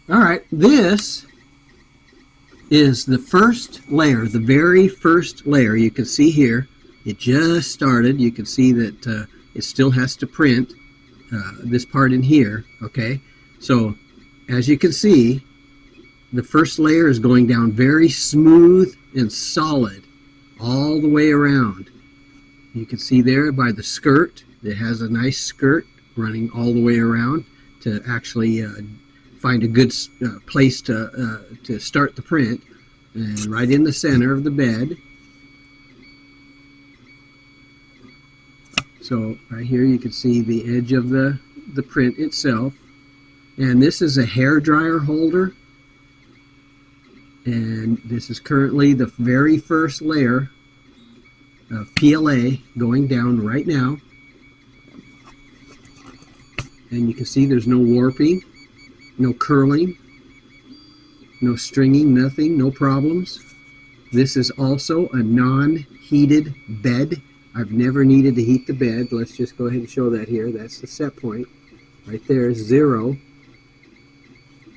All right, this is the first layer, the very first layer. You can see here, it just started. You can see that it still has to print this part in here, okay? So as you can see, the first layer is going down very smooth and solid all the way around. You can see there by the skirt, it has a nice skirt running all the way around to actually find a good place to start the print. And right in the center of the bed. So right here you can see the edge of the print itself. And this is a hair dryer holder. And this is currently the very first layer of PLA going down right now. And you can see there's no warping, no curling, no stringing, nothing, no problems. This is also a non-heated bed. I've never needed to heat the bed. Let's just go ahead and show that here. That's the set point. Right there is 0.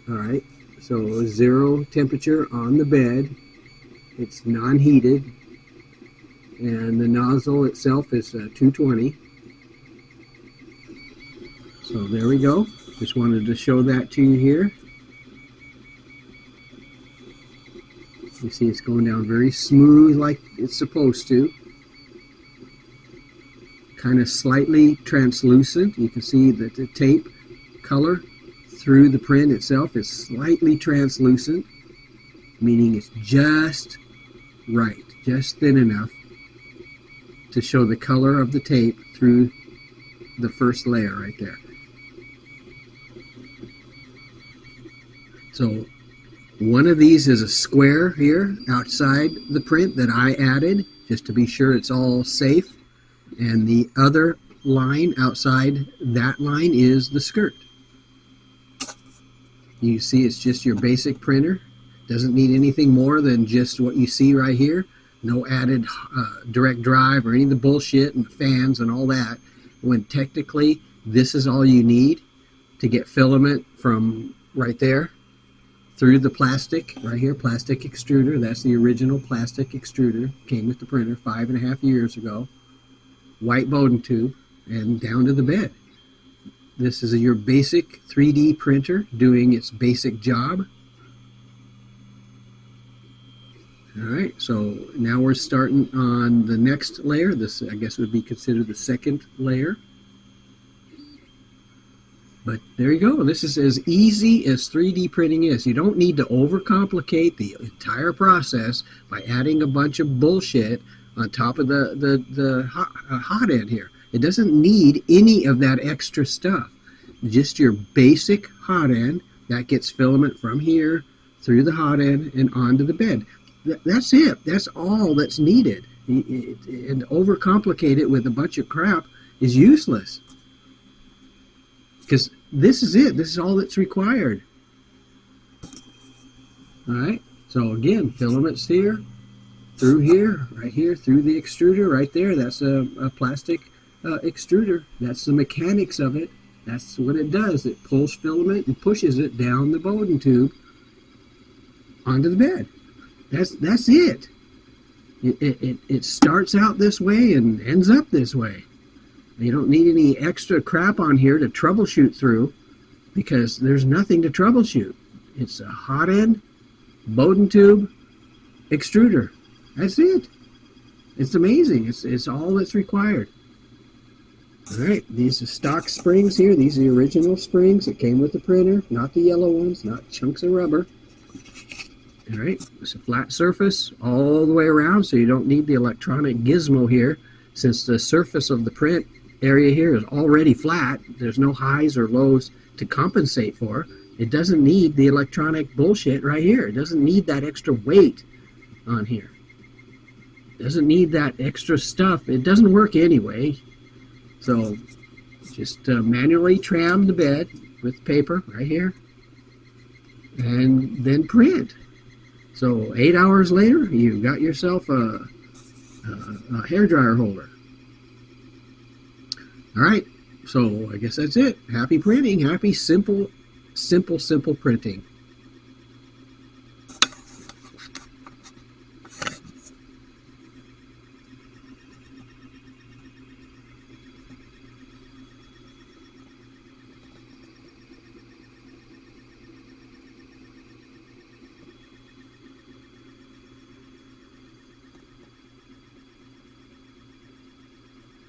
All right, so 0 temperature on the bed. It's non-heated. And the nozzle itself is 220. So there we go. Just wanted to show that to you here. You see it's going down very smooth like it's supposed to. Kind of slightly translucent. You can see that the tape color through the print itself is slightly translucent, meaning it's just right, just thin enough to show the color of the tape through the first layer right there. So one of these is a square here outside the print that I added just to be sure it's all safe. And the other line outside that line is the skirt. You see it's just your basic printer. Doesn't need anything more than just what you see right here. No added direct drive or any of the bullshit and fans and all that. When technically this is all you need to get filament from right there through the plastic right here, plastic extruder. That's the original plastic extruder. Came with the printer 5.5 years ago. White Bowden tube and down to the bed. This is your basic 3D printer doing its basic job. Alright, so now we're starting on the next layer. This, I guess, would be considered the second layer. But there you go. This is as easy as 3D printing is. You don't need to overcomplicate the entire process by adding a bunch of bullshit on top of the hot end here. It doesn't need any of that extra stuff. Just your basic hot end that gets filament from here through the hot end and onto the bed. That's it. That's all that's needed. And overcomplicate it with a bunch of crap is useless. Because this is it. This is all that's required. Alright, so again, filaments here, through here, right here, through the extruder, right there. That's a plastic extruder. That's the mechanics of it. That's what it does. It pulls filament and pushes it down the Bowden tube onto the bed. That's it. It starts out this way and ends up this way. You don't need any extra crap on here to troubleshoot through because there's nothing to troubleshoot. It's a hot end, Bowden tube, extruder. That's it. It's amazing. It's all that's required. Alright, these are stock springs here. These are the original springs that came with the printer, not the yellow ones, not chunks of rubber. Alright, it's a flat surface all the way around, so you don't need the electronic gizmo here. Since the surface of the print area here is already flat, there's no highs or lows to compensate for. It doesn't need the electronic bullshit right here. It doesn't need that extra weight on here. It doesn't need that extra stuff. It doesn't work anyway. So just manually tram the bed with paper right here and then print. So 8 hours later, you got yourself a hairdryer holder. Alright, so I guess that's it. Happy printing. Happy simple printing.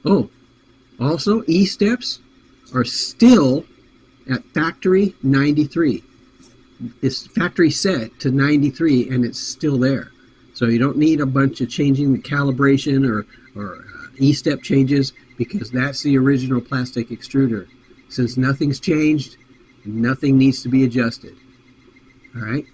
Oh, also E-steps are still at factory 93. It's factory set to 93 and it's still there. So you don't need a bunch of changing the calibration or E-step changes, because that's the original plastic extruder. Since nothing's changed, nothing needs to be adjusted. All right.